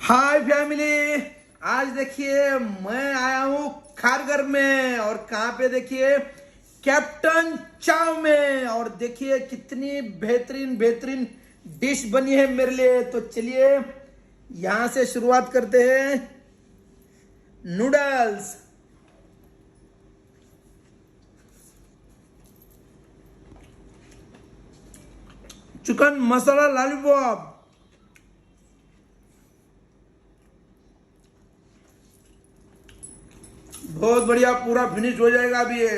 हाय family, आज देखिए मैं आया हूँ खारघर में और कहाँ पे देखिए कैप्टन चाव में। और देखिए कितनी बेहतरीन बेहतरीन डिश बनी है मेरे लिए। तो चलिए यहां से शुरुआत करते हैं। नूडल्स, चिकन मसाला लॉलीपॉप, बहुत बढ़िया, पूरा फिनिश हो जाएगा अभी ये।